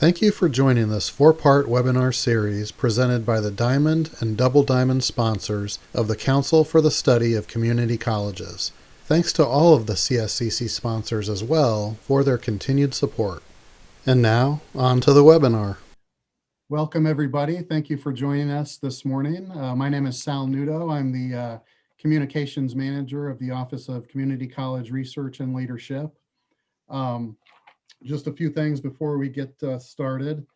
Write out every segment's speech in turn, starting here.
Thank you for joining this four-part webinar series presented by the Diamond and Double Diamond sponsors of the Council for the Study of Community Colleges. Thanks to all of the CSCC sponsors as well for their continued support. And now, on to the webinar. Welcome, everybody. Thank you for joining us this morning. My name is Sal Nudo. I'm the Communications Manager of the Office of Community College Research and Leadership. Just a few things before we get started.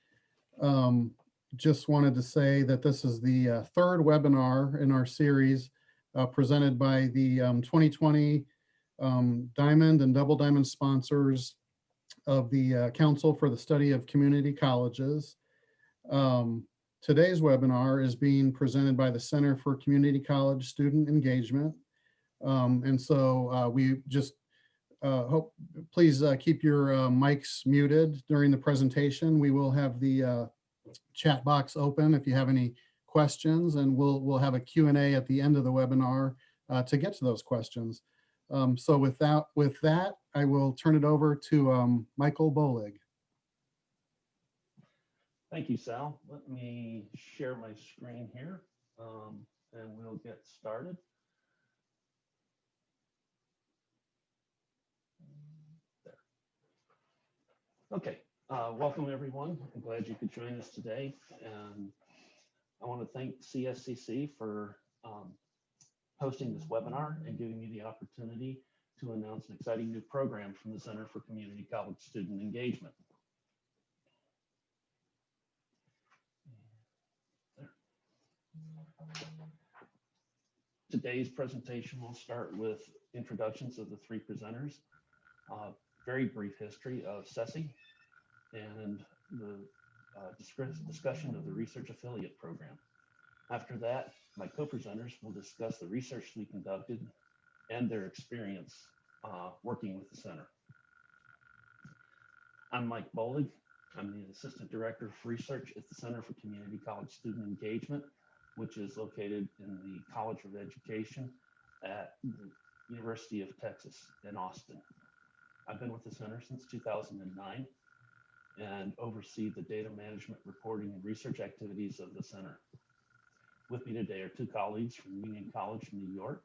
Just wanted to say that this is the third webinar in our series presented by the 2020 Diamond and Double Diamond sponsors of the Council for the Study of Community Colleges. Today's webinar is being presented by the Center for Community College Student Engagement. And so we just please keep your mics muted during the presentation. We will have the chat box open if you have any questions, and we'll have a Q&A at the end of the webinar to get to those questions. So with that, I will turn it over to Michael Bolig. Thank you, Sal. Let me share my screen here and we'll get started. There. Okay, welcome everyone. I'm glad you could join us today. And I want to thank CSCC for hosting this webinar and giving me the opportunity to announce an exciting new program from the Center for Community College Student Engagement. Today's presentation will start with introductions of the three presenters, very brief history of CCSSE, and the discussion of the research affiliate program. After that, my co-presenters will discuss the research we conducted and their experience working with the center. I'm Mike Bolig. I'm the Assistant Director of Research at the Center for Community College Student Engagement, which is located in the College of Education at the University of Texas in Austin. I've been with the center since 2009 and oversee the data management, reporting, and research activities of the center. With me today are two colleagues from Union College in New York,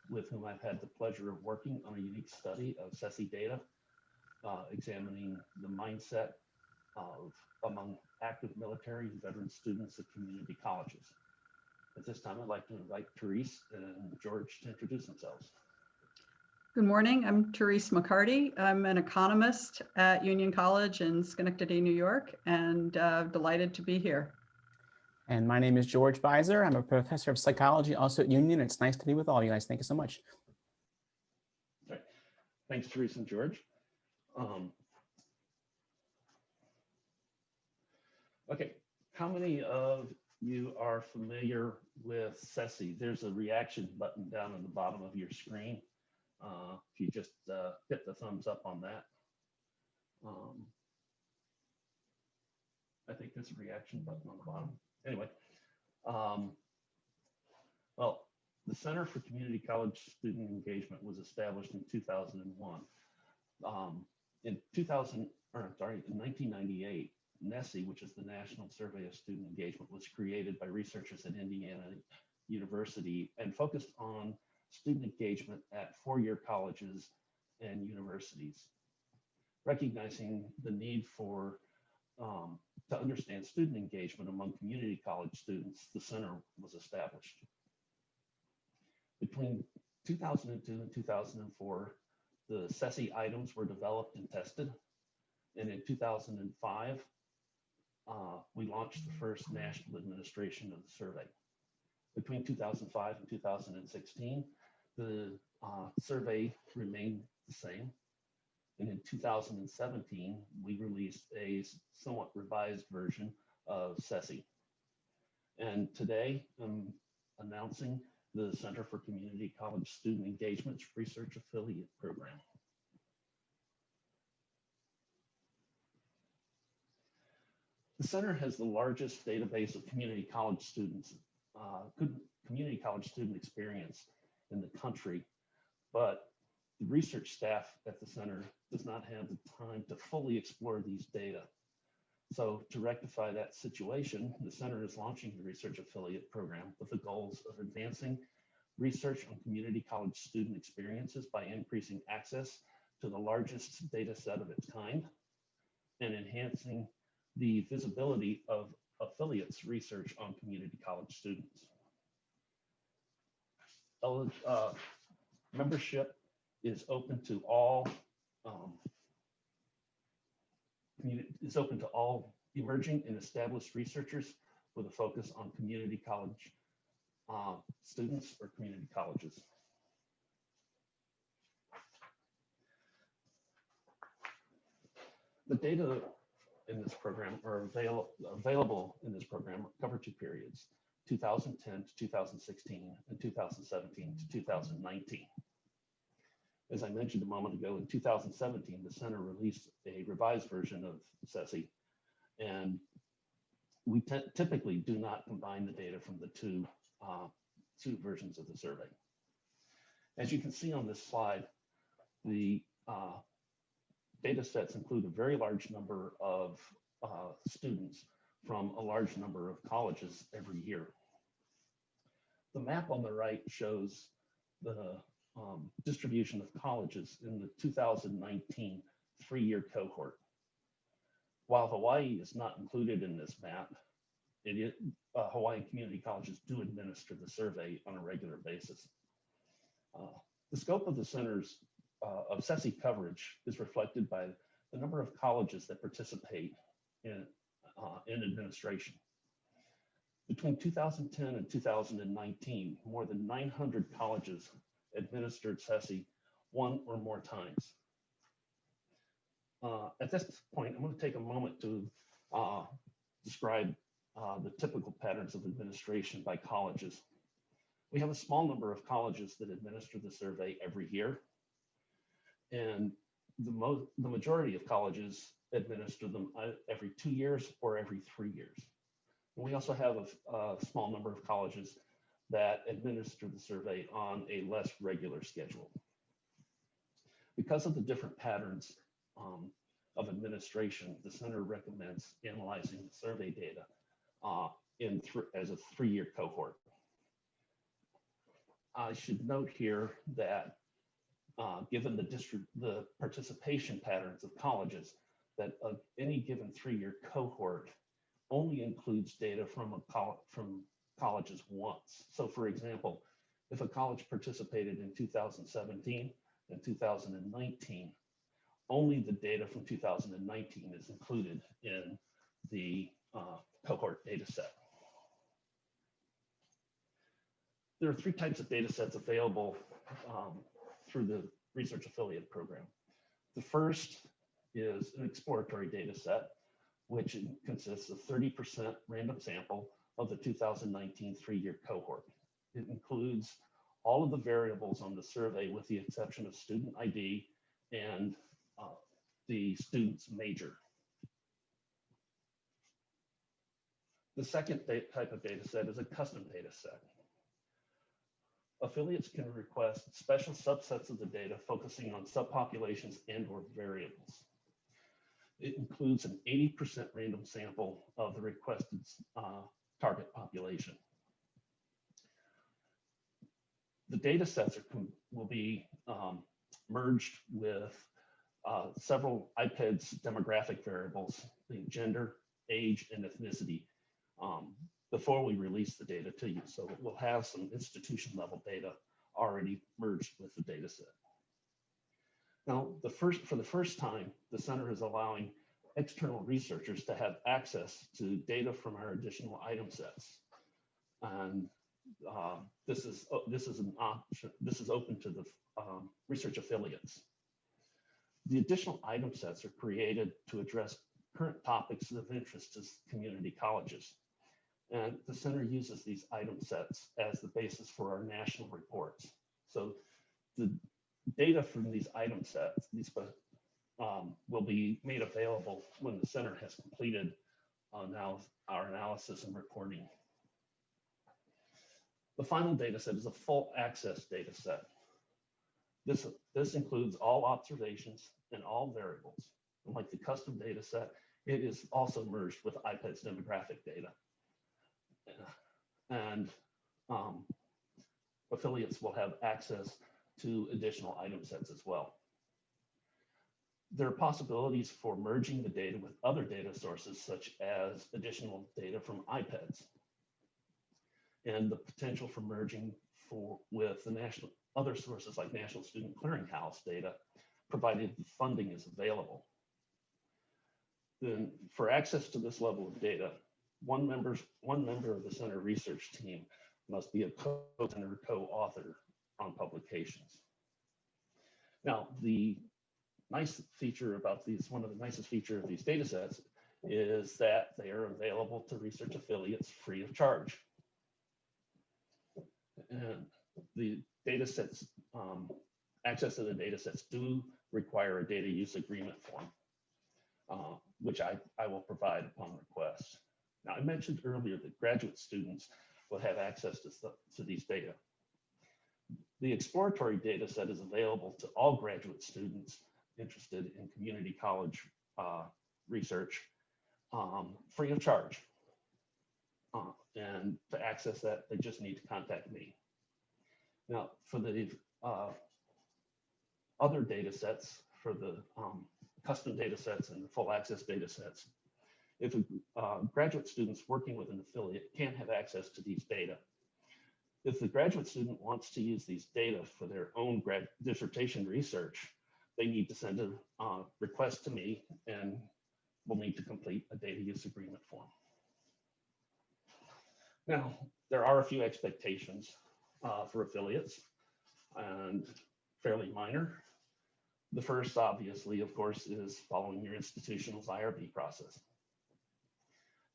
with whom I've had the pleasure of working on a unique study of CCSSE data, examining the mindset among active military and veteran students at community colleges. At this time, I'd like to invite Therese and George to introduce themselves. Good morning, I'm Therese McCarty. I'm an economist at Union College in Schenectady, New York, and delighted to be here. And my name is George Beiser. I'm a professor of psychology also at Union. It's nice to be with all of you guys. Thank you so much. Right. Thanks, Therese and George. Okay, how many of you are familiar with CCSSE? There's a reaction button down at the bottom of your screen. If you just hit the thumbs up on that. I think there's a reaction button on the bottom. Anyway, well, the Center for Community College Student Engagement was established in 2001. In 1998, NSSE, which is the National Survey of Student Engagement, was created by researchers at Indiana University and focused on student engagement at four-year colleges and universities, recognizing the need for to understand student engagement among community college students. The center was established. Between 2002 and 2004, the CCSSE items were developed and tested, and in 2005, we launched the first national administration of the survey. Between 2005 and 2016, the survey remained the same. And in 2017, we released a somewhat revised version of CCSSE. And today, I'm announcing the Center for Community College Student Engagement's Research Affiliate Program. The center has the largest database of community college students, good community college student experience in the country, but the research staff at the center does not have the time to fully explore these data. So to rectify that situation, the center is launching the research affiliate program with the goals of advancing research on community college student experiences by increasing access to the largest data set of its kind and enhancing the visibility of affiliates research on community college students. Membership is open to all emerging and established researchers with a focus on community college students or community colleges. The data in this program are available in this program cover two periods, 2010 to 2016 and 2017 to 2019. As I mentioned a moment ago, in 2017, the center released a revised version of CCSSE, and we typically do not combine the data from the two versions of the survey. As you can see on this slide, the data sets include a very large number of students from a large number of colleges every year. The map on the right shows the distribution of colleges in the 2019 three-year cohort. While Hawaii is not included in this map, Hawaiian community colleges do administer the survey on a regular basis. The scope of the center's of CCSSE coverage is reflected by the number of colleges that participate in administration. Between 2010 and 2019, more than 900 colleges administered CCSSE one or more times. At this point, I'm going to take a moment to describe the typical patterns of administration by colleges. We have a small number of colleges that administer the survey every year, and the majority of colleges administer them every 2 years or every 3 years. And we also have a small number of colleges that administer the survey on a less regular schedule. Because of the different patterns of administration, the center recommends analyzing the survey data as a 3-year cohort. I should note here that given the participation patterns of colleges, that any given 3-year cohort only includes data from colleges once. So for example, if a college participated in 2017 and 2019, only the data from 2019 is included in the cohort data set. There are 3 types of data sets available through the research affiliate program. The first is an exploratory data set, which consists of 30% random sample of the 2019 3-year cohort. It includes all of the variables on the survey with the exception of student ID and the student's major. The second type of data set is a custom data set. Affiliates can request special subsets of the data focusing on subpopulations and/or variables. It includes an 80% random sample of the requested target population. The data sets will be merged with several IPEDS demographic variables, being gender, age, and ethnicity, before we release the data to you. So we'll have some institution level data already merged with the data set. Now, for the first time, the center is allowing external researchers to have access to data from our additional item sets. And this is an option. This is open to the research affiliates. The additional item sets are created to address current topics of interest to community colleges. And the center uses these item sets as the basis for our national reports. So the data from these item sets, will be made available when the center has completed now our analysis and reporting. The final data set is a full access data set. This includes all observations and all variables. And like the custom data set, It is also merged with IPED's demographic data. And affiliates will have access to additional item sets as well. There are possibilities for merging the data with other data sources, such as additional data from IPEDs, and the potential for merging with the other sources like National Student Clearinghouse data, provided the funding is available. Then for access to this level of data, one member of the center research team must be a co-center co-author on publications. Now, the nice feature about these, one of the nicest features of these data sets is that they are available to research affiliates free of charge. And the data sets, access to the data sets do require a data use agreement form, which I will provide upon request. Now, I mentioned earlier that graduate students will have access to these data. The exploratory data set is available to all graduate students interested in community college research, free of charge. And to access that, they just need to contact me. Now, for the other data sets, for the custom data sets and the full access data sets, if graduate students working with an affiliate can't have access to these data, if the graduate student wants to use these data for their own dissertation research, they need to send a request to me and will need to complete a data use agreement form. Now, there are a few expectations for affiliates, and fairly minor. The first, obviously, of course, is following your institutional's IRB process.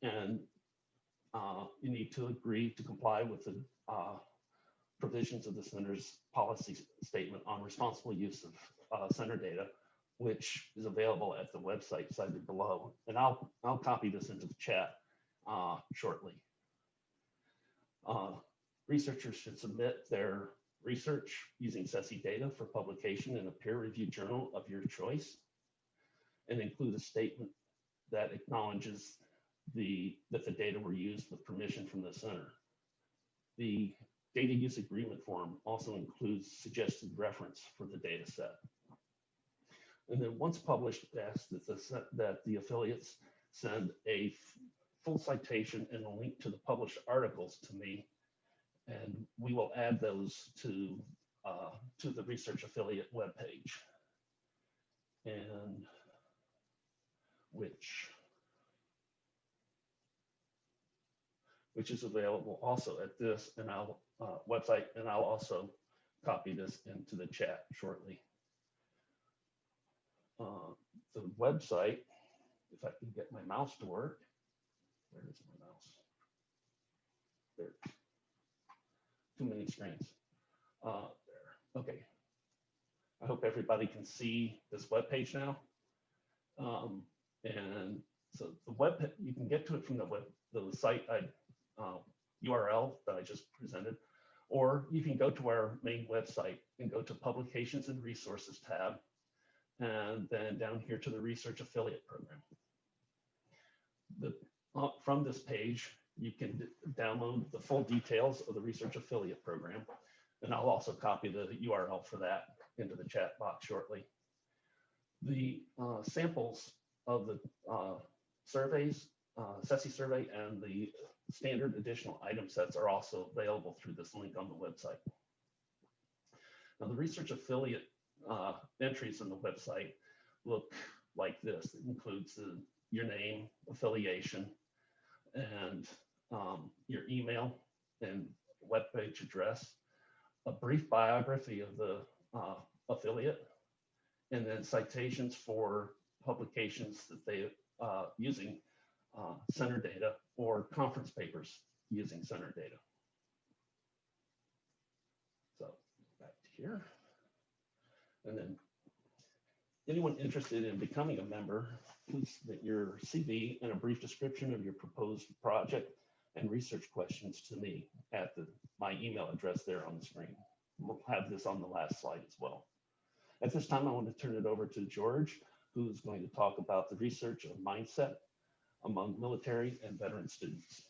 And you need to agree to comply with the provisions of the center's policy statement on responsible use of center data, which is available at the website cited below. And I'll copy this into the chat shortly. Researchers should submit their research using CCSSE data for publication in a peer-reviewed journal of your choice, and include a statement that acknowledges that the data were used with permission from the center. The data use agreement form also includes suggested reference for the data set. And then once published, ask that the affiliates send a full citation and a link to the published articles to me, and we will add those to the research affiliate webpage, and which is available also at this and I'll website, and I'll also copy this into the chat shortly. The website, if I can get my mouse to work, where is my mouse? There. Too many screens. There. Okay. I hope everybody can see this web page now. And so the you can get to it from the site URL that I just presented, or you can go to our main website and go to Publications and Resources tab, and then down here to the Research Affiliate Program. From this page, you can download the full details of the Research Affiliate Program, and I'll also copy the URL for that into the chat box shortly. The samples of the surveys, CCSSE survey, and the standard additional item sets are also available through this link on the website. Now, the research affiliate entries on the website look like this. It includes your name, affiliation, and your email and webpage address, a brief biography of the affiliate, and then citations for publications that they using center data, or conference papers using center data. So back to here. And then anyone interested in becoming a member, please submit your CV and a brief description of your proposed project and research questions to me at my email address there on the screen. We'll have this on the last slide as well. At this time, I want to turn it over to George, who's going to talk about the research of mindset among military and veteran students.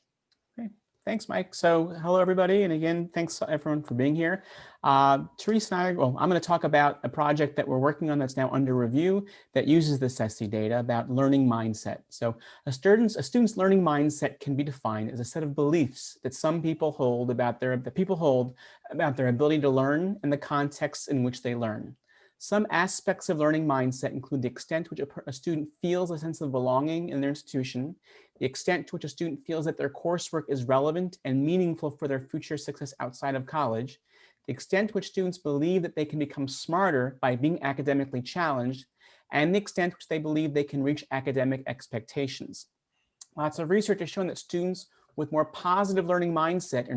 Great. Thanks, Mike. So hello, everybody. And again, thanks everyone for being here. Therese and I, well, I'm going to talk about a project that we're working on that's now under review that uses the CCSSE data about learning mindset. So a student's learning mindset can be defined as a set of beliefs that some people hold about their ability to learn and the context in which they learn. Some aspects of learning mindset include the extent to which a student feels a sense of belonging in their institution, the extent to which a student feels that their coursework is relevant and meaningful for their future success outside of college, the extent to which students believe that they can become smarter by being academically challenged, and the extent to which they believe they can reach academic expectations. Lots of research has shown that students with more positive learning mindset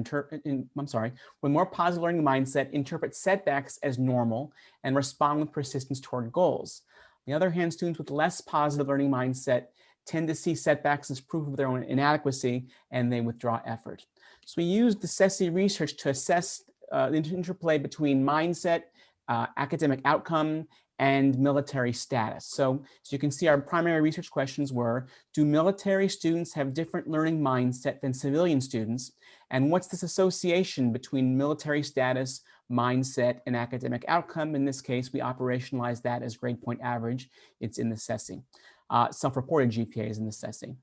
interpret setbacks as normal and respond with persistence toward goals. On the other hand, students with less positive learning mindset tend to see setbacks as proof of their own inadequacy, and they withdraw effort. So we used the CCSSE research to assess the interplay between mindset, academic outcome, and military status. So you can see our primary research questions were, do military students have different learning mindset than civilian students? And what's this association between military status, mindset, and academic outcome? In this case, we operationalize that as grade point average. It's in the CCSSE. Self-reported GPAs in the CCSSE.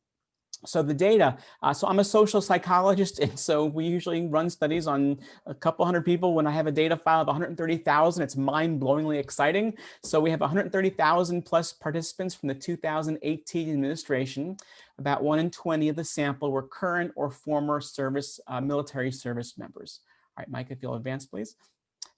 So the data, so I'm a social psychologist, and so we usually run studies on a couple hundred people. When I have a data file of 130,000, it's mind-blowingly exciting. So we have 130,000 plus participants from the 2018 administration. About 1 in 20 of the sample were current or former military service members. All right, Mike, if you'll advance, please.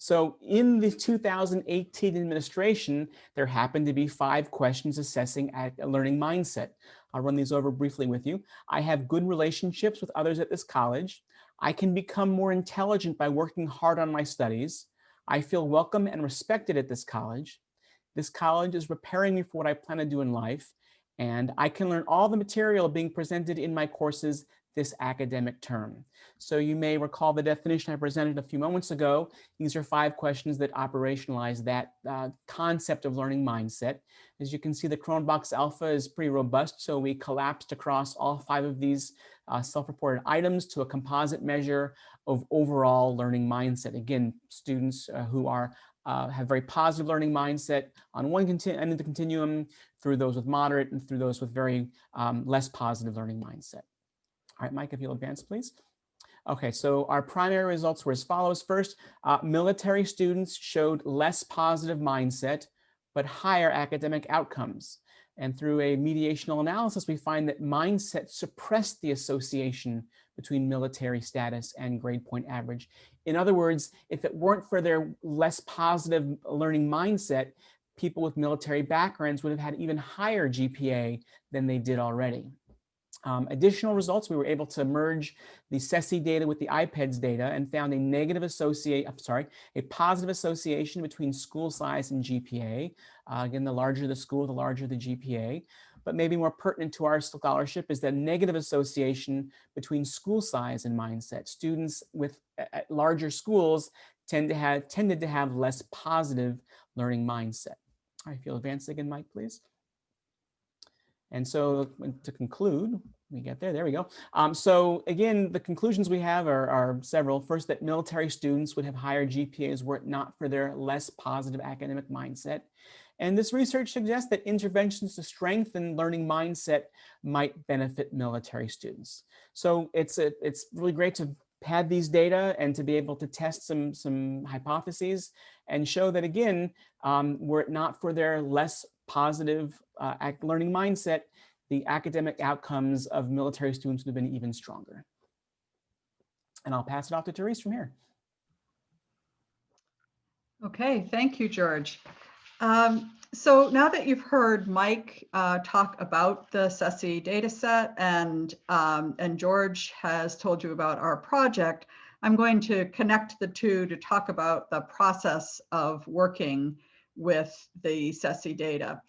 So in the 2018 administration, there happened to be 5 questions assessing a learning mindset. I'll run these over briefly with you. I have good relationships with others at this college. I can become more intelligent by working hard on my studies. I feel welcome and respected at this college. This college is preparing me for what I plan to do in life. And I can learn all the material being presented in my courses this academic term. So you may recall the definition I presented a few moments ago. These are 5 questions that operationalize that concept of learning mindset. As you can see, the Cronbach's alpha is pretty robust, so we collapsed across all 5 of these self-reported items to a composite measure of overall learning mindset. Again, students who have very positive learning mindset on one end of the continuum, through those with moderate and through those with very less positive learning mindset. All right, Mike, if you'll advance, please. Okay, so our primary results were as follows. First, military students showed less positive mindset, but higher academic outcomes. And through a mediational analysis, we find that mindset suppressed the association between military status and grade point average. In other words, if it weren't for their less positive learning mindset, people with military backgrounds would have had even higher GPA than they did already. Additional results, we were able to merge the CCSSE data with the IPEDS data and found a positive association between school size and GPA. Again, the larger the school, the larger the GPA. But maybe more pertinent to our scholarship is the negative association between school size and mindset. Students with larger schools tended to have less positive learning mindset. All right, if you'll advance again, Mike, please. And so to conclude, we get there we go. So again, the conclusions we have are several. First, that military students would have higher GPAs were it not for their less positive academic mindset. And this research suggests that interventions to strengthen learning mindset might benefit military students. So it's really great to have these data and to be able to test some hypotheses and show that, again, were it not for their less positive learning mindset, the academic outcomes of military students would have been even stronger. And I'll pass it off to Therese from here. Okay, thank you, George. So now that you've heard Mike talk about the CCSSE data set and George has told you about our project, I'm going to connect the two to talk about the process of working with the CCSSE data.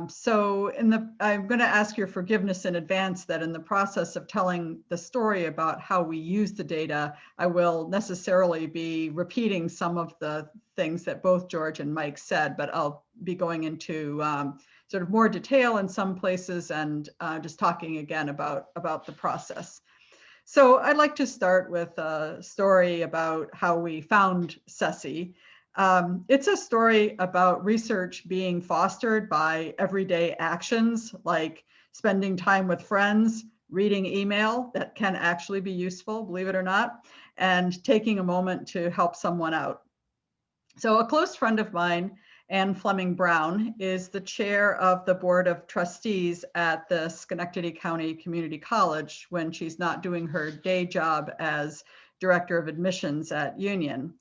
So I'm going to ask your forgiveness in advance that in the process of telling the story about how we use the data, I will necessarily be repeating some of the things that both George and Mike said, but I'll be going into sort of more detail in some places and just talking again about the process. So I'd like to start with a story about how we found CCSSE. It's a story about research being fostered by everyday actions like spending time with friends, reading email that can actually be useful, believe it or not, and taking a moment to help someone out. So a close friend of mine, Anne Fleming Brown, is the chair of the board of trustees at the Schenectady County Community College when she's not doing her day job as director of admissions at Union.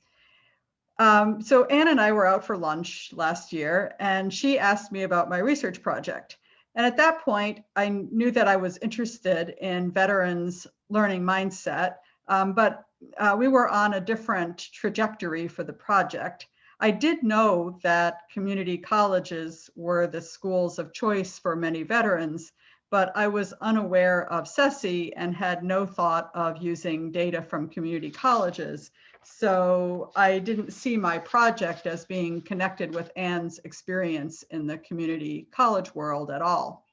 So Anne and I were out for lunch last year, and she asked me about my research project. And at that point, I knew that I was interested in veterans' learning mindset, but we were on a different trajectory for the project. I did know that community colleges were the schools of choice for many veterans, but I was unaware of CCSSE and had no thought of using data from community colleges. So I didn't see my project as being connected with Anne's experience in the community college world at all.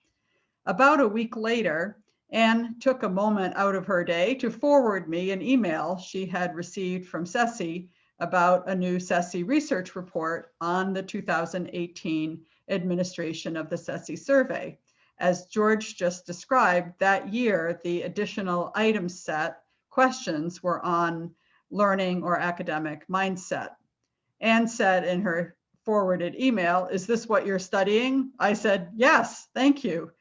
About a week later, Anne took a moment out of her day to forward me an email she had received from CCSSE about a new CCSSE research report on the 2018 administration of the CCSSE survey. As George just described, that year, the additional item set questions were on learning or academic mindset. Anne said in her forwarded email, "Is this what you're studying?" I said, "Yes, thank you."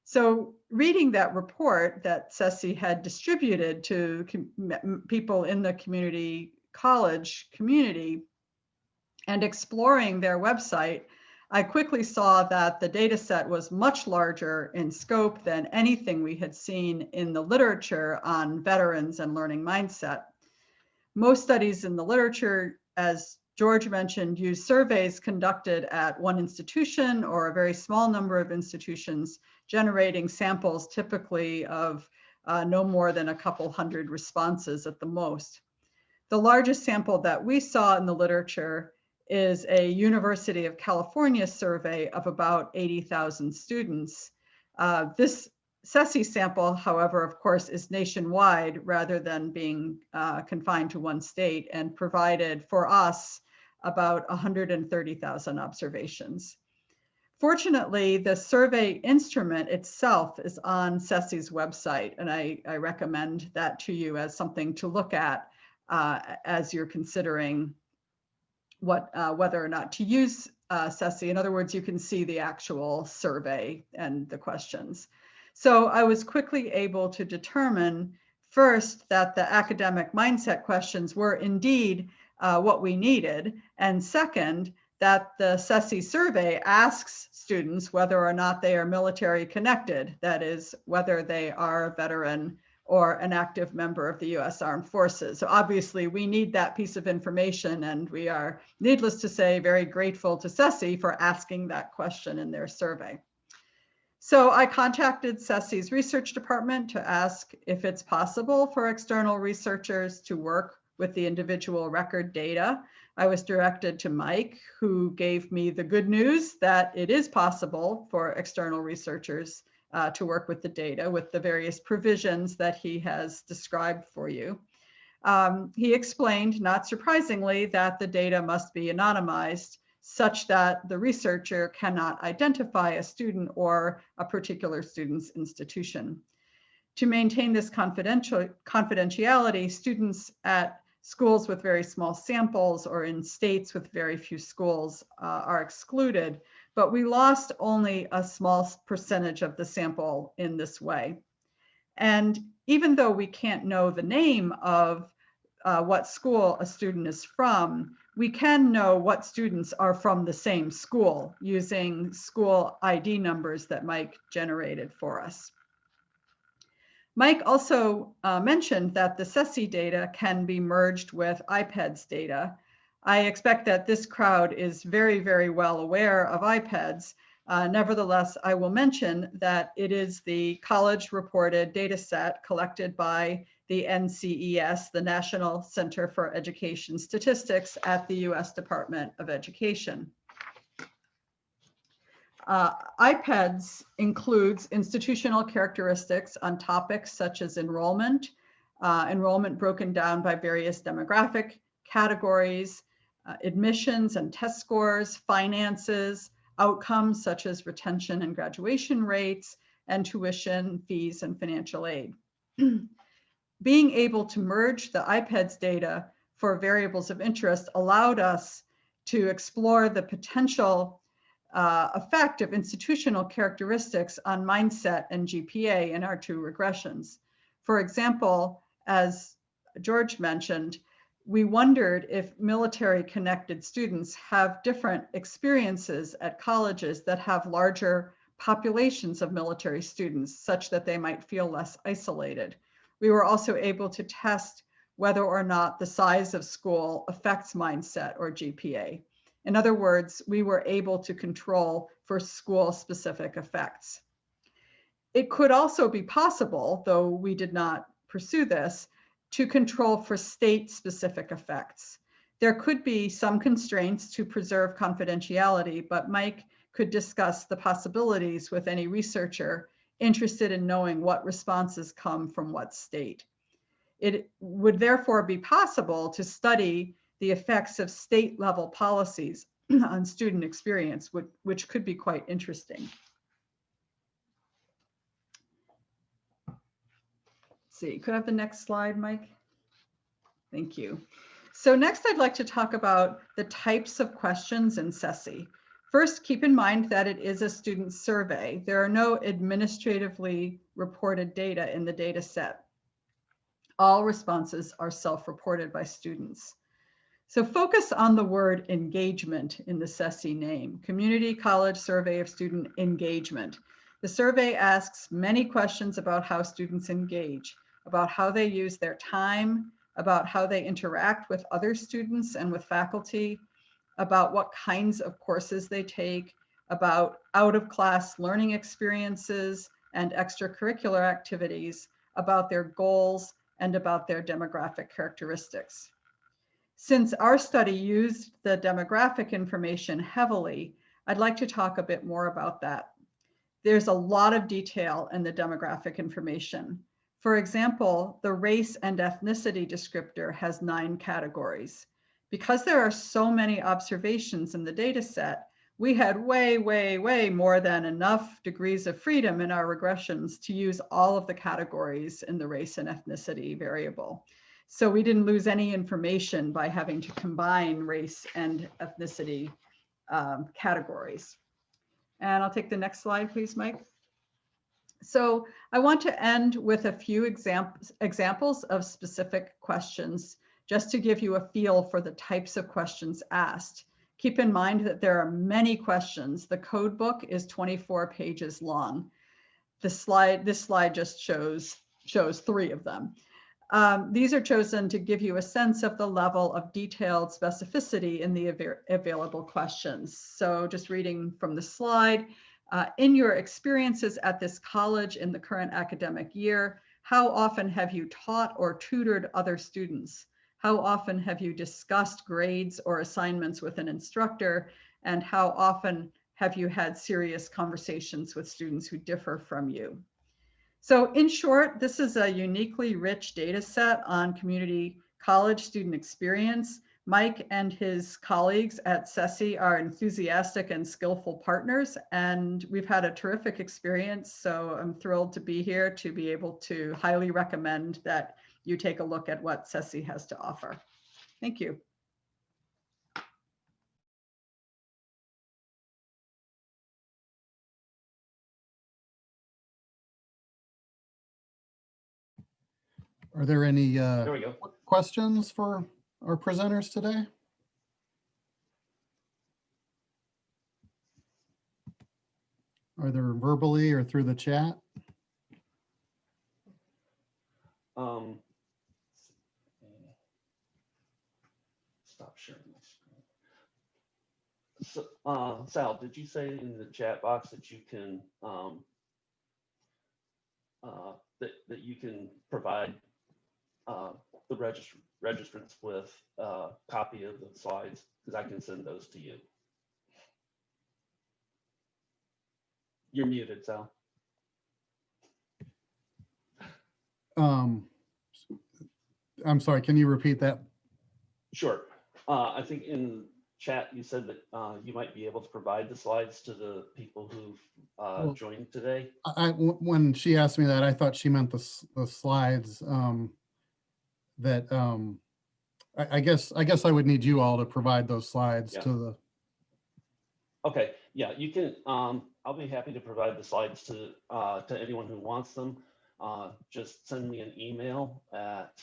So reading that report that CCSSE had distributed to people in the community college community and exploring their website, I quickly saw that the data set was much larger in scope than anything we had seen in the literature on veterans and learning mindset. Most studies in the literature, as George mentioned, use surveys conducted at one institution or a very small number of institutions, generating samples typically of no more than a couple hundred responses at the most. The largest sample that we saw in the literature is a University of California survey of about 80,000 students. This CCSSE sample, however, of course, is nationwide rather than being confined to one state and provided for us about 130,000 observations. Fortunately, the survey instrument itself is on CCSSE's website, and I recommend that to you as something to look at as you're considering whether or not to use CCSSE. In other words, you can see the actual survey and the questions. So I was quickly able to determine first that the academic mindset questions were indeed what we needed, and second, that the CCSSE survey asks students whether or not they are military connected, that is, whether they are a veteran or an active member of the U.S. Armed Forces. So obviously we need that piece of information, and we are, needless to say, very grateful to CCSSE for asking that question in their survey. So I contacted CCSSE's research department to ask if it's possible for external researchers to work with the individual record data. I was directed to Mike, who gave me the good news that it is possible for external researchers to work with the data with the various provisions that he has described for you. He explained, not surprisingly, that the data must be anonymized such that the researcher cannot identify a student or a particular student's institution. To maintain this confidentiality, students at schools with very small samples or in states with very few schools are excluded, but we lost only a small percentage of the sample in this way. And even though we can't know the name of what school a student is from, we can know what students are from the same school using school ID numbers that Mike generated for us. Mike also mentioned that the CCSSE data can be merged with IPEDS data. I expect that this crowd is very, very well aware of IPEDS. Nevertheless, I will mention that it is the college-reported data set collected by the NCES, the National Center for Education Statistics at the U.S. Department of Education. IPEDS includes institutional characteristics on topics such as enrollment, enrollment broken down by various demographic categories, admissions and test scores, finances, outcomes such as retention and graduation rates, and tuition, fees, and financial aid. Being able to merge the IPEDS data for variables of interest allowed us to explore the potential effect of institutional characteristics on mindset and GPA in our two regressions. For example, as George mentioned, we wondered if military-connected students have different experiences at colleges that have larger populations of military students, such that they might feel less isolated. We were also able to test whether or not the size of school affects mindset or GPA. In other words, we were able to control for school-specific effects. It could also be possible, though we did not pursue this, to control for state-specific effects. There could be some constraints to preserve confidentiality, but Mike could discuss the possibilities with any researcher interested in knowing what responses come from what state. It would therefore be possible to study the effects of state-level policies on student experience, which could be quite interesting. Let's see, could I have the next slide, Mike? Thank you. So next, I'd like to talk about the types of questions in CCSSE. First, keep in mind that it is a student survey. There are no administratively reported data in the data set. All responses are self-reported by students. So focus on the word engagement in the CCSSE name, Community College Survey of Student Engagement. The survey asks many questions about how students engage, about how they use their time, about how they interact with other students and with faculty, about what kinds of courses they take, about out-of-class learning experiences and extracurricular activities, about their goals, and about their demographic characteristics. Since our study used the demographic information heavily, I'd like to talk a bit more about that. There's a lot of detail in the demographic information. For example, the race and ethnicity descriptor has 9 categories. Because there are so many observations in the data set, we had way more than enough degrees of freedom in our regressions to use all of the categories in the race and ethnicity variable. So we didn't lose any information by having to combine race and ethnicity categories. And I'll take the next slide, please, Mike. So I want to end with a few examples of specific questions, just to give you a feel for the types of questions asked. Keep in mind that there are many questions. The code book is 24 pages long. This slide just shows 3 of them. These are chosen to give you a sense of the level of detailed specificity in the available questions. So just reading from the slide, in your experiences at this college in the current academic year, how often have you taught or tutored other students? How often have you discussed grades or assignments with an instructor? And how often have you had serious conversations with students who differ from you? So in short, this is a uniquely rich data set on community college student experience. Mike and his colleagues at CCSSE are enthusiastic and skillful partners, and we've had a terrific experience. So I'm thrilled to be here to be able to highly recommend that you take a look at what CCSSE has to offer. Thank you. Are there any There we go. questions for our presenters today? Either verbally or through the chat? Stop sharing my screen. So, Sal, did you say in the chat box that you can that you can provide the registrants with a copy of the slides, because I can send those to you? You're muted, Sal. I'm sorry, can you repeat that? Sure. I think in chat you said that you might be able to provide the slides to the people who've joined today. When she asked me that, I thought she meant the slides that I guess I would need you all to provide those slides to the. Okay, yeah, you can. I'll be happy to provide the slides to anyone who wants them. Just send me an email at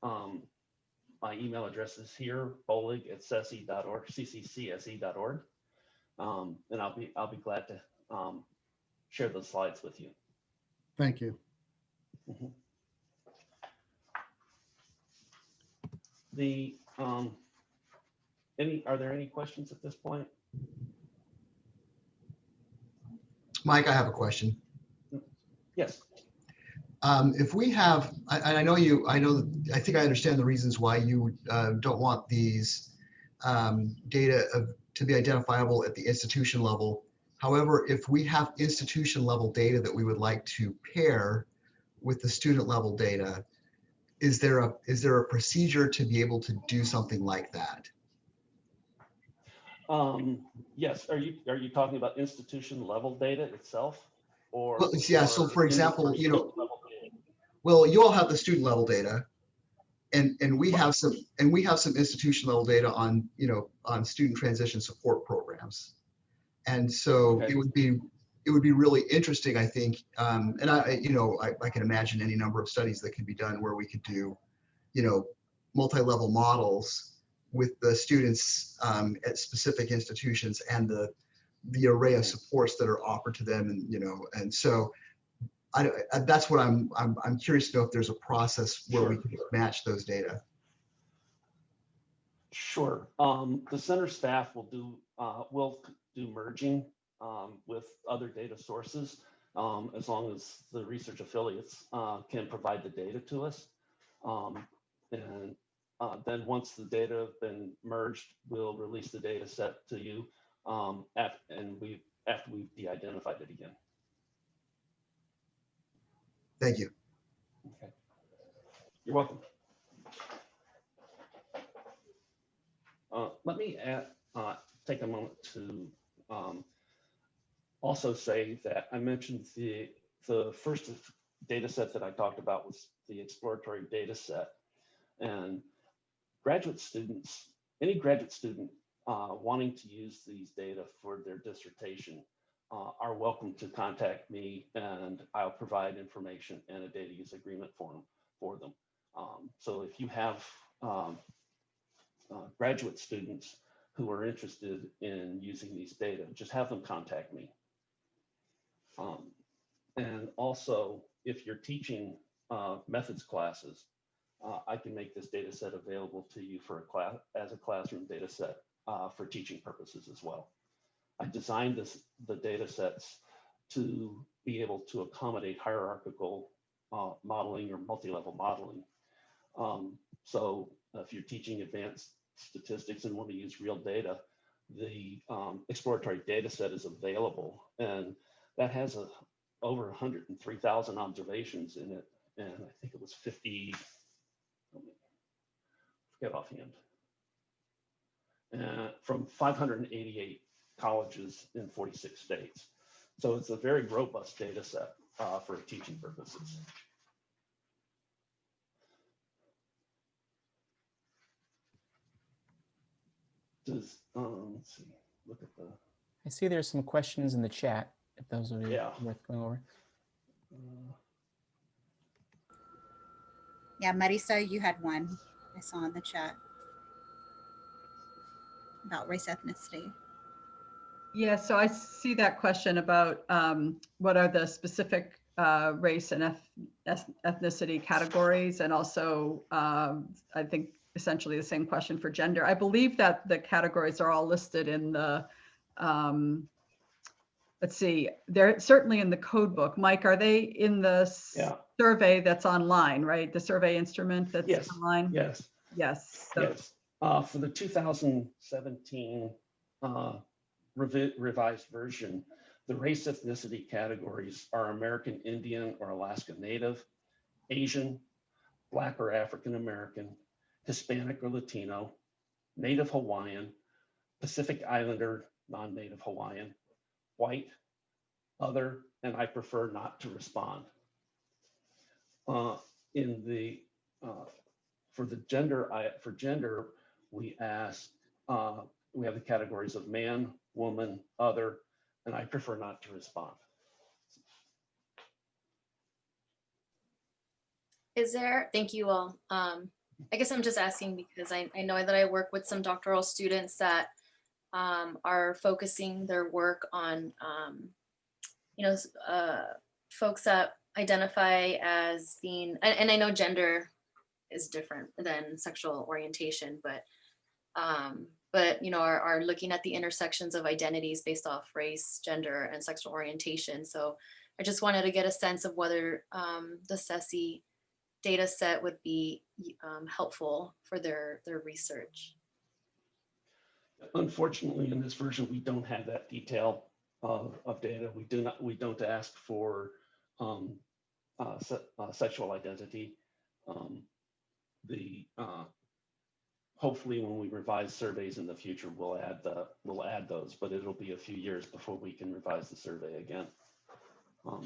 my email address is here, bolig@ccsE.org, CCCSE.org, and I'll be glad to share those slides with you. Thank you. Mm-hmm. Are there any questions at this point? Mike, I have a question. Yes. If we have, I think I understand the reasons why you don't want these data to be identifiable at the institution level. However, if we have institution level data that we would like to pair with the student level data, is there a procedure to be able to do something like that? Yes. Are you talking about institution level data itself, or? Well, yeah. So, for example, level data? Well, you all have the student level data, and we Right. have some institution level data on on student transition support programs, and so Okay. it would be really interesting, I think, and I can imagine any number of studies that could be done where we could do multi-level models with the students at specific institutions and the array of supports that are offered to them, and so that's what I'm curious to know if there's a process where we can match those data. Sure. The center staff will do merging with other data sources as long as the research affiliates can provide the data to us. And then once the data have been merged, we'll release the data set to you after we've de-identified it again. Thank you. Okay. You're welcome. Let me take a moment to also say that I mentioned the first data set that I talked about was the exploratory data set, and any graduate student wanting to use these data for their dissertation are welcome to contact me, and I'll provide information and a data use agreement form for them. So if you have graduate students who are interested in using these data, just have them contact me. And also, if you're teaching methods classes, I can make this data set available to you for as a classroom data set for teaching purposes as well. I designed the data sets to be able to accommodate hierarchical modeling or multi-level modeling. So if you're teaching advanced statistics and want to use real data, the exploratory data set is available, and that has over 103,000 observations in it, and I think it was 50, forget offhand, from 588 colleges in 46 states. So it's a very robust data set for teaching purposes. Let's see, look at the. I see there's some questions in the chat, if those are worth going over. Yeah, Marisa, you had one I saw in the chat about race ethnicity. Yeah, so I see that question about what are the specific race and ethnicity categories, and also I think essentially the same question for gender. I believe that the categories are all listed in the, let's see, they're certainly in the code book. Mike, are they in the survey that's online, right? The survey instrument that's online? Yes. Yes. So. Yes. For the 2017 revised version, The race ethnicity categories are American Indian or Alaska Native, Asian, Black or African American, Hispanic or Latino, Native Hawaiian, Pacific Islander, non-Native Hawaiian, white, other, and I prefer not to respond. In the for gender, we ask, we have the categories of man, woman, other, and I prefer not to respond. Thank you all. I guess I'm just asking because I know that I work with some doctoral students that are focusing their work on, folks that identify as being, and I know gender is different than sexual orientation, but are looking at the intersections of identities based off race, gender, and sexual orientation. So I just wanted to get a sense of whether the CCSSE data set would be helpful for their research. Unfortunately, in this version, we don't have that detail of data. We don't ask for sexual identity. Hopefully, when we revise surveys in the future, we'll add those, but it'll be a few years before we can revise the survey again.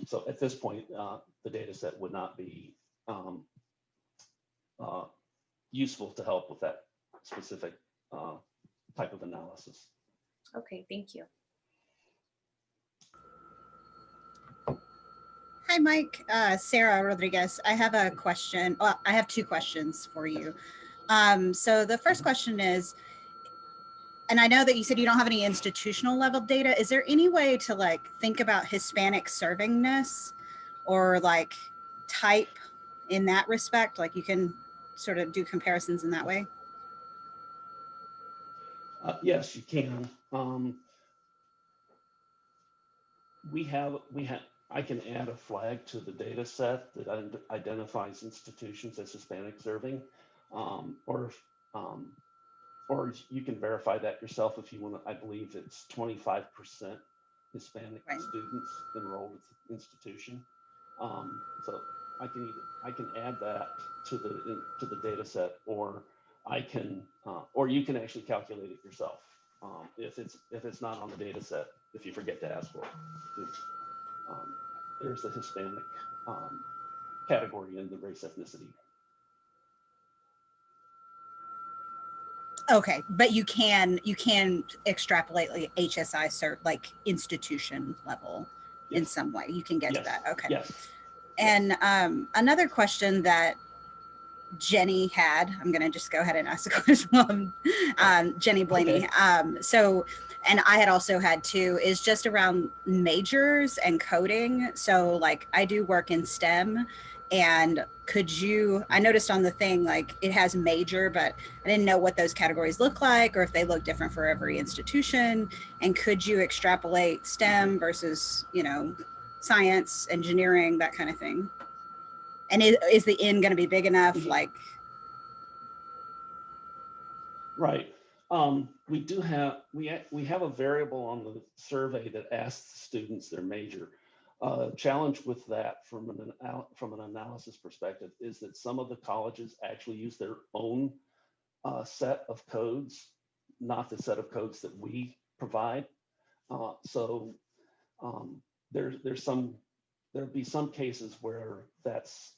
So at this point, the data set would not be useful to help with that specific type of analysis. Okay, thank you. Hi, Mike. Sarah Rodriguez. I have a question. Well, I have two questions for you. So the first question is, and I know that you said you don't have any institutional level data. Is there any way to like think about Hispanic servingness or like type in that respect? Like you can sort of do comparisons in that way? Yes, you can. I can add a flag to the data set that identifies institutions as Hispanic serving, or you can verify that yourself if you want to. I believe it's 25% Hispanic students enrolled at the institution. So I can add that to the data set, or you can actually calculate it yourself if it's not on the data set. If you forget to ask for it, there's the Hispanic category in the race ethnicity. Okay, but you can extrapolate like HSI cert, like institution level in some way. You can get to that. Okay. Yes. And another question that Jenny had, I'm going to just go ahead and ask the question. Jenny Blaney. Okay. And I had also had too, is just around majors and coding. So like I do work in STEM, and I noticed on the thing, like it has major, but I didn't know what those categories look like or if they look different for every institution. And could you extrapolate STEM versus, science, engineering, that kind of thing? And is the N going to be big enough? Like, right. We have a variable on the survey that asks students their major. Challenge with that from an analysis perspective is that some of the colleges actually use their own set of codes, not the set of codes that we provide. So there'll be some cases where that's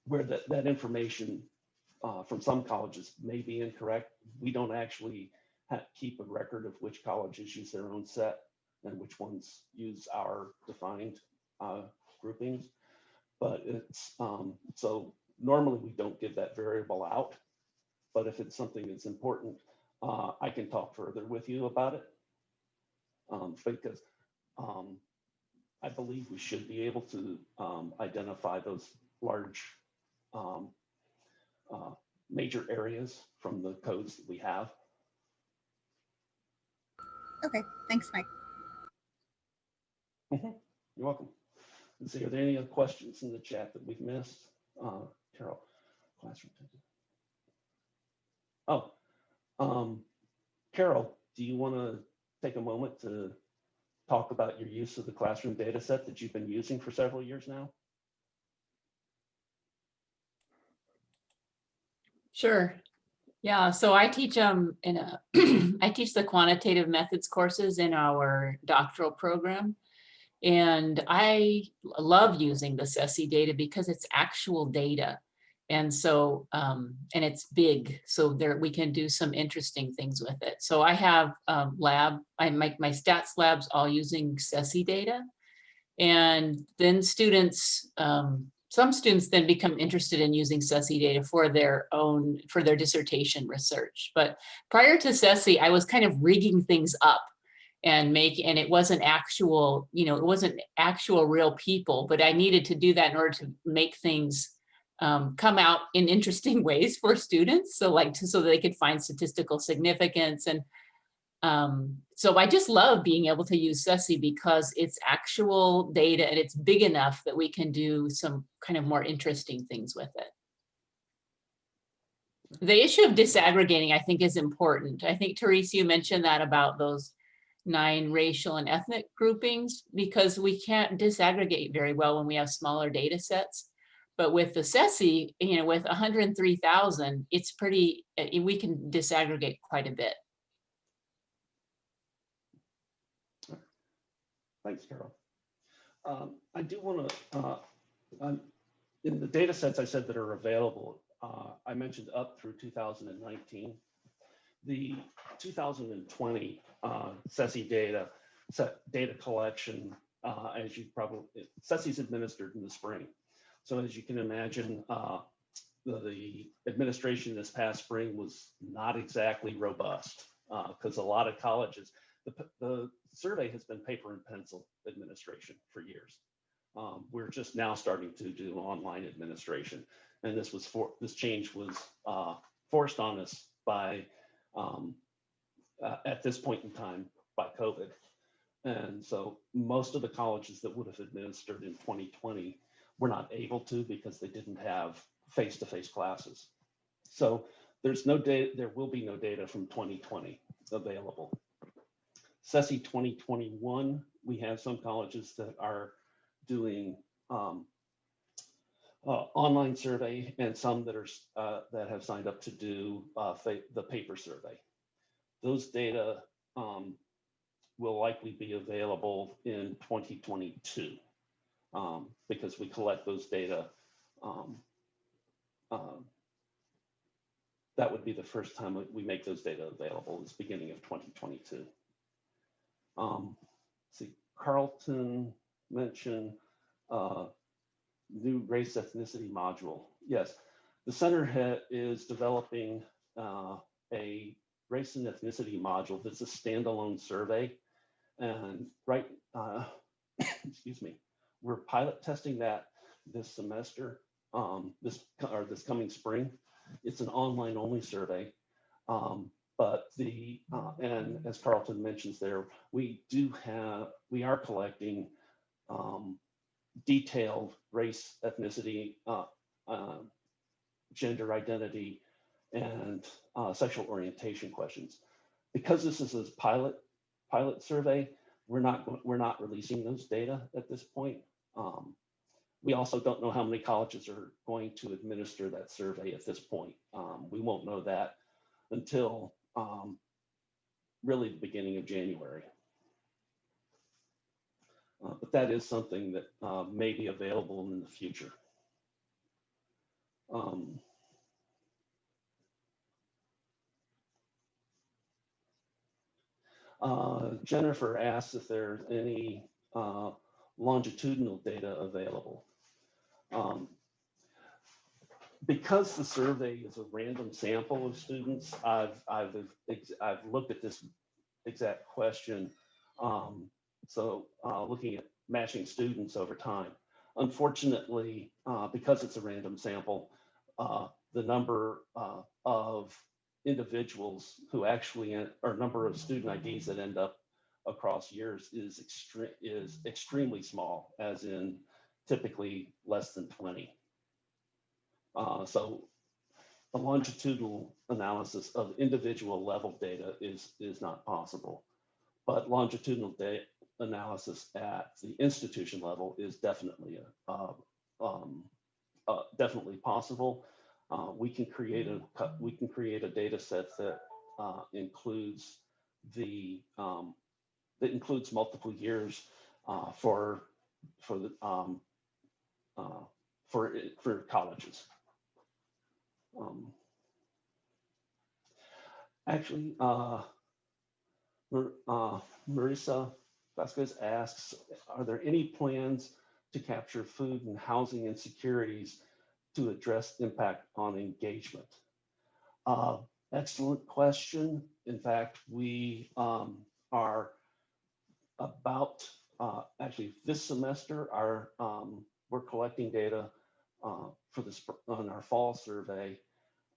where that information from some colleges may be incorrect. We don't actually keep a record of which colleges use their own set and which ones use our defined groupings. But it's so normally we don't give that variable out. But if it's something that's important, I can talk further with you about it because I believe we should be able to identify those large major areas from the codes that we have. Okay, thanks, Mike. You're welcome. Let's see, are there any other questions in the chat that we've missed? Carol, classroom. Oh, Carol, do you want to take a moment to talk about your use of the classroom data set that you've been using for several years now? Sure. Yeah, so I teach in a I teach the quantitative methods courses in our doctoral program. And I love using the CCSSE data because it's actual data. And so, and it's big, so there we can do some interesting things with it. So I have I make my stats labs all using CCSSE data. And then students, some students then become interested in using CCSSE data for their dissertation research. But prior to CCSSE, I was kind of rigging things up and it wasn't actual, it wasn't actual real people, but I needed to do that in order to make things come out in interesting ways for students. So so they could find statistical significance. And so I just love being able to use CCSSE because it's actual data and it's big enough that we can do some kind of more interesting things with it. The issue of disaggregating, I think, is important. I think, Therese, you mentioned that about those 9 racial and ethnic groupings, because we can't disaggregate very well when we have smaller data sets. But with the CCSSE, with 103,000, it's pretty, we can disaggregate quite a bit. Thanks, Carol. I do want to, in the data sets I said that are available, I mentioned up through 2019. The 2020 CCSSE data collection, as you probably, CCSSE is administered in the spring. So as you can imagine, the administration this past spring was not exactly robust because a lot of colleges, the survey has been paper and pencil administration for years. We're just now starting to do online administration, and this change was forced on us by at this point in time by COVID. And so most of the colleges that would have administered in 2020 were not able to because they didn't have face-to-face classes. So there's no data, there will be no data from 2020 available. CCSSE 2021, we have some colleges that are doing online survey and some that are that have signed up to do the paper survey. Those data will likely be available in 2022 because we collect those data. That would be the first time we make those data available, is beginning of 2022. See, Carlton mentioned new race ethnicity module. Yes, the center is developing a race and ethnicity module that's a standalone survey. And excuse me, we're pilot testing that this semester, this coming spring. It's an online only survey. But and as Carlton mentions there, we are collecting detailed race, ethnicity, gender identity, and sexual orientation questions. Because this is a pilot survey, we're not releasing those data at this point. We also don't know how many colleges are going to administer that survey at this point. We won't know that until really the beginning of January. But that is something that may be available in the future. Jennifer asks if there's any longitudinal data available. Because the survey is a random sample of students, I've looked at this exact question. So looking at matching students over time. Unfortunately, because it's a random sample, the number of individuals who actually, or number of student IDs that end up across years is extremely small, as in typically less than 20. So a longitudinal analysis of individual level data is not possible. but longitudinal data analysis at the institution level is definitely definitely possible. We can create a data set that includes multiple years for colleges. Actually, Marisa Vasquez asks, are there any plans to capture food and housing insecurities to address impact on engagement? Excellent question. In fact, we are about, actually this semester, we're collecting data on our fall survey.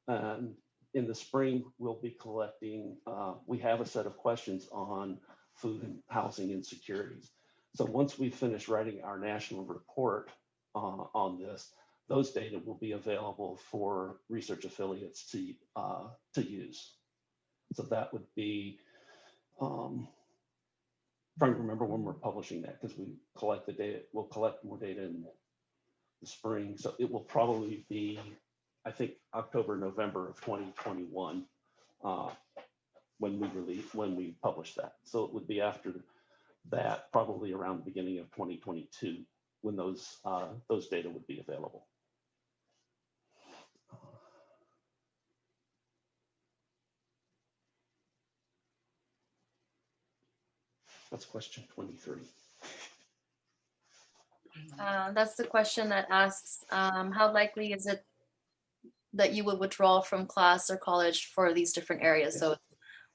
And in the spring, we'll be collecting, we have a set of questions on food and housing insecurities. So once we finish writing our national report on this, those data will be available for research affiliates to use. So that would be, trying to remember when we're publishing that, because we collect the data, we'll collect more data in the spring. So it will probably be, I think, October, November of 2021 when we publish that. So it would be after that, probably around the beginning of 2022, when those data would be available. That's question 23. That's the question that asks, how likely is it that you would withdraw from class or college for these different areas? So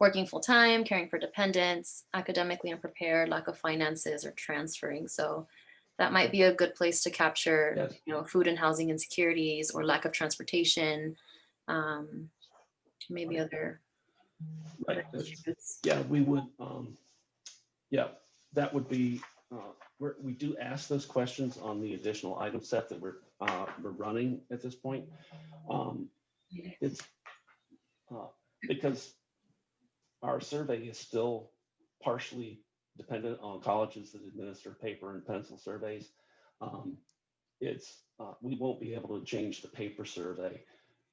working full time, caring for dependents, academically unprepared, lack of finances, or transferring. So that might be a good place to capture, Yes. you know, food and housing insecurities or lack of transportation, maybe other Right. issues. Yeah, we would. Yeah, that would be. We do ask those questions on the additional item set that we're running at this point. It's because our survey is still partially dependent on colleges that administer paper and pencil surveys. We won't be able to change the paper survey,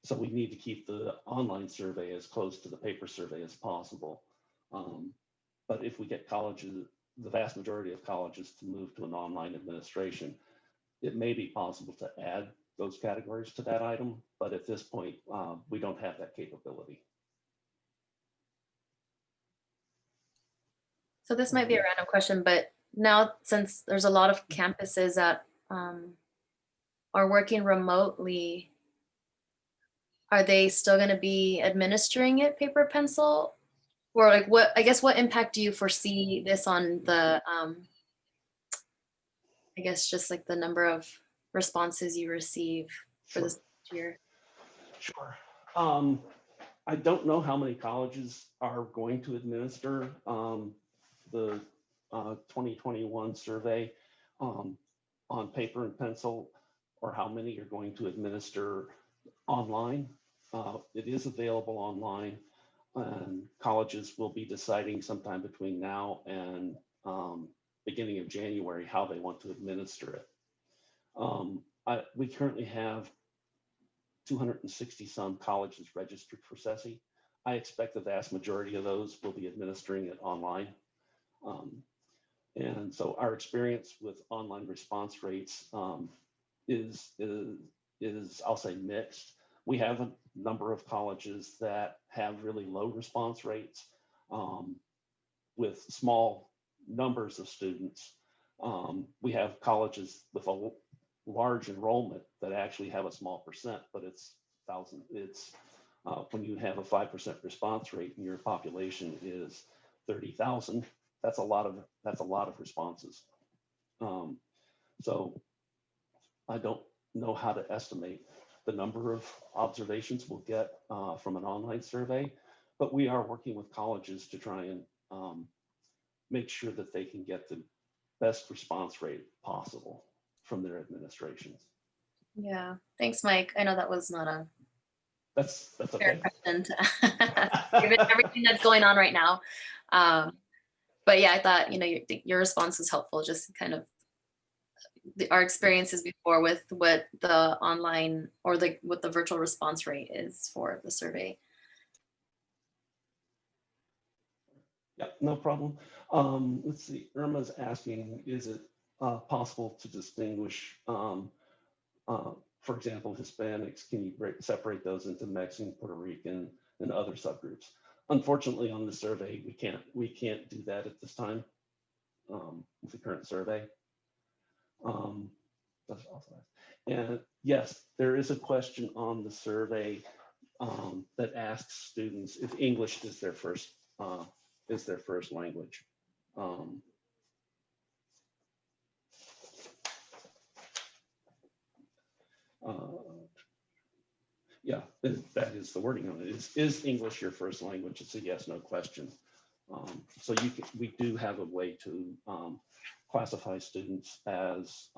so we need to keep the online survey as close to the paper survey as possible. But if we get colleges, the vast majority of colleges, to move to an online administration, it may be possible to add those categories to that item, but at this point, we don't have that capability. So this might be a random question, but now since there's a lot of campuses that are working remotely, are they still going to be administering it paper pencil? Or like what, I guess, what impact do you foresee this on the, I guess, just like the number of responses you receive for this year? Sure. I don't know how many colleges are going to administer the 2021 survey on paper and pencil, or how many are going to administer online. It is available online, and colleges will be deciding sometime between now and beginning of January how they want to administer it. We currently have 260 some colleges registered for CCSSE. I expect the vast majority of those will be administering it online. And so our experience with online response rates is I'll say mixed. We have a number of colleges that have really low response rates with small numbers of students. We have colleges with a large enrollment that actually have a small percent, but it's when you have a 5% response rate and your population is 30,000, that's a lot of responses. So I don't know how to estimate the number of observations we'll get from an online survey, but we are working with colleges to try and make sure that they can get the best response rate possible from their administrations. Yeah, thanks, Mike. I know that was not a That's fair okay. question to given everything that's going on right now. but yeah, I thought, your response was helpful, just kind of our experiences before with what the online or what the virtual response rate is for the survey. Yeah, no problem. Let's see, Irma's asking, is it possible to distinguish, for example, Hispanics? Can you separate those into Mexican, Puerto Rican, and other subgroups? Unfortunately, on the survey, we can't do that at this time with the current survey. And yes, there is a question on the survey that asks students if English is their first language. Yeah, that is the wording on it. Is English your first language? It's a yes/no question. So we do have a way to classify students as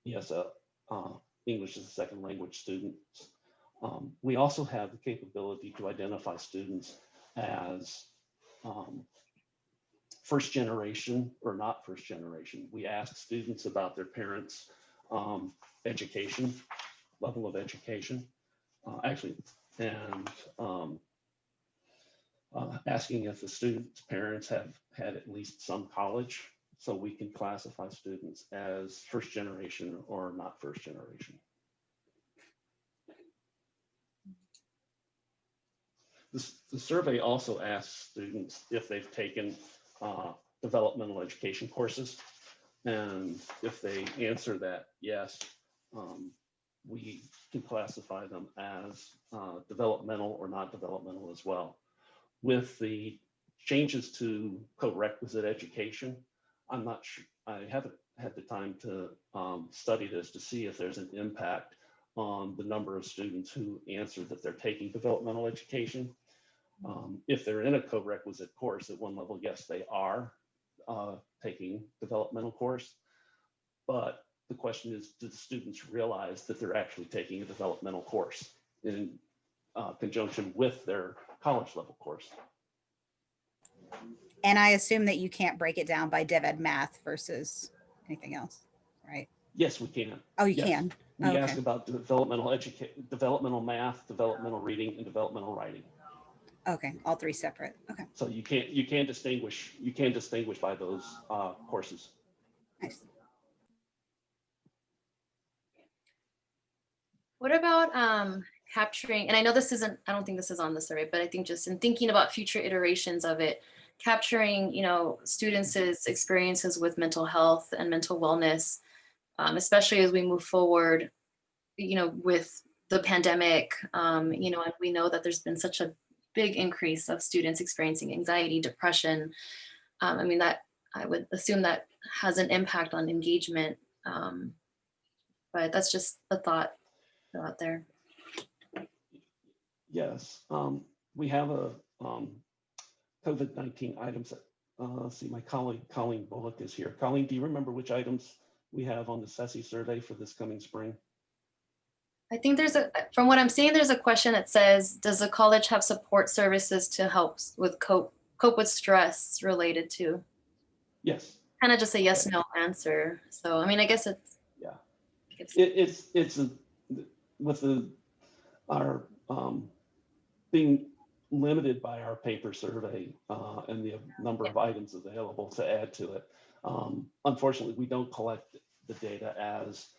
yes, English is a second language students. We also have the capability to identify students as first generation or not first generation. We ask students about their parents' education, level of education, and asking if the student's parents have had at least some college, so we can classify students as first generation or not first generation. The survey also asks students if they've taken developmental education courses, and if they answer that yes, we can classify them as developmental or not developmental as well. With the changes to co-requisite education, I'm not sure, I haven't had the time to study this to see if there's an impact on the number of students who answer that they're taking developmental education. If they're in a co-requisite course at one level, yes, they are taking developmental course. But the question is, do the students realize that they're actually taking a developmental course in conjunction with their college level course? And I assume that you can't break it down by Dev Ed Math versus anything else, right? Yes, we can. Oh, you Yes. can. We Okay. ask about developmental math, developmental reading, and developmental writing. Okay, all three separate. Okay, So you can distinguish by those courses. nice. What about capturing, and I know I don't think this is on the survey, but I think just in thinking about future iterations of it, capturing, students' experiences with mental health and mental wellness, especially as we move forward, with the pandemic, and we know that there's been such a big increase of students experiencing anxiety, depression. That I would assume that has an impact on engagement, but that's just a thought out there. Yes, we have a COVID-19 items. Let's see, my colleague Colleen Bullock is here. Colleen, do you remember which items we have on the CCSSE survey for this coming spring? I think from what I'm seeing, there's a question that says, does the college have support services to help with cope with stress related to? Yes. Kind of just a yes, no answer. So, I guess it's, yeah, it's with our being limited by our paper survey and the number of items available to add to it. Unfortunately, we don't collect the data as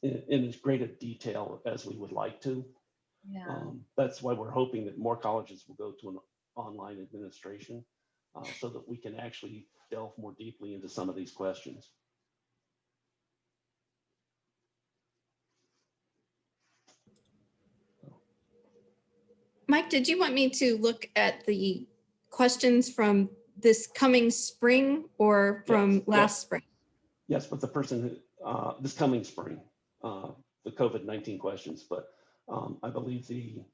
in as great a detail as we would like to. Yeah. That's why we're hoping that more colleges will go to an online administration so that we can actually delve more deeply into some of these questions. Mike, did you want me to look at the questions from this coming spring or from last spring? Yes, but the person who, this coming spring, the COVID-19 questions, but I believe the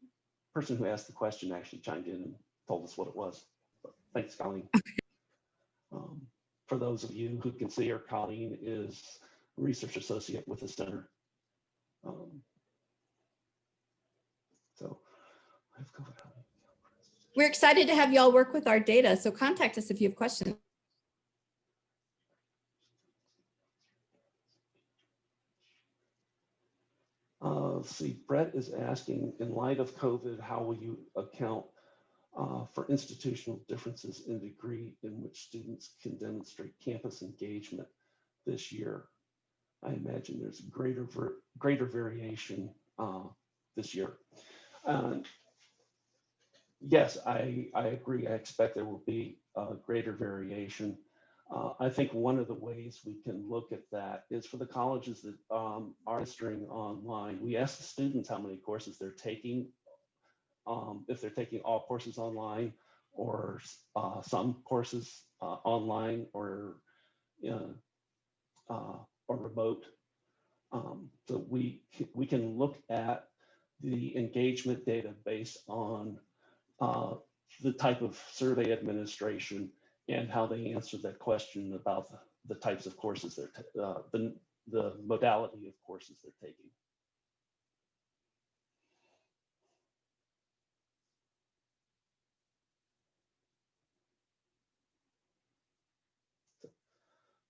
person who asked the question actually chimed in and told us what it was. But thanks, Colleen. For those of you who can see her, Colleen is a research associate with the center. So I've covered we're excited to have you all work with our data. So contact us if you have questions. Let's see, Brett is asking, in light of COVID, how will you account for institutional differences in degree in which students can demonstrate campus engagement this year? I imagine there's greater variation this year. Yes, I agree. I expect there will be greater variation. I think one of the ways we can look at that is for the colleges that are registering online. We ask the students how many courses they're taking, if they're taking all courses online or some courses online or remote. So we can look at the engagement data based on the type of survey administration and how they answer that question about the types of courses the modality of courses they're taking.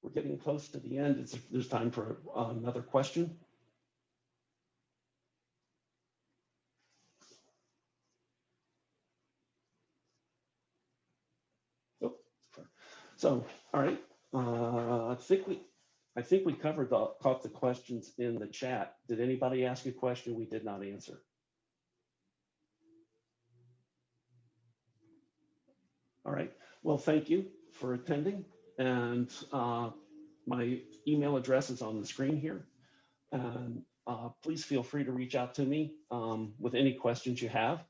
We're getting close to the end. There's time for another question. Oh, so, all right. I think we caught the questions in the chat. Did anybody ask a question we did not answer? All right. Well, thank you for attending. And my email address is on the screen here. And please feel free to reach out to me with any questions you have.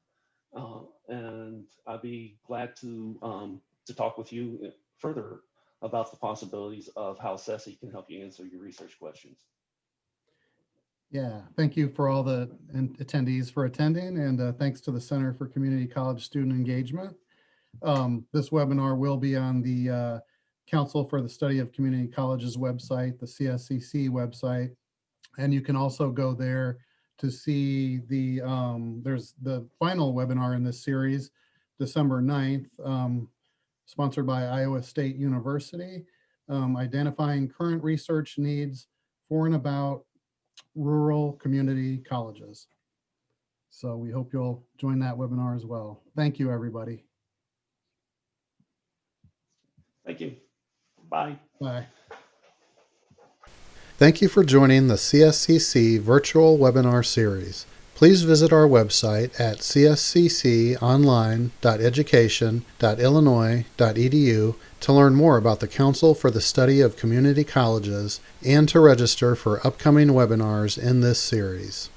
And I'd be glad to talk with you further about the possibilities of how CCSSE can help you answer your research questions. Yeah, thank you for all the attendees for attending, and thanks to the Center for Community College Student Engagement. This webinar will be on the Council for the Study of Community Colleges website, the CCSSE website, and you can also go there to see there's the final webinar in this series, December 9th, sponsored by Iowa State University, identifying current research needs for and about rural community colleges. So we hope you'll join that webinar as well. Thank you, everybody. Thank you. Bye. Bye. Thank you for joining the CSCC virtual webinar series. Please visit our website at cscconline.education.illinois.edu to learn more about the Council for the Study of Community Colleges and to register for upcoming webinars in this series.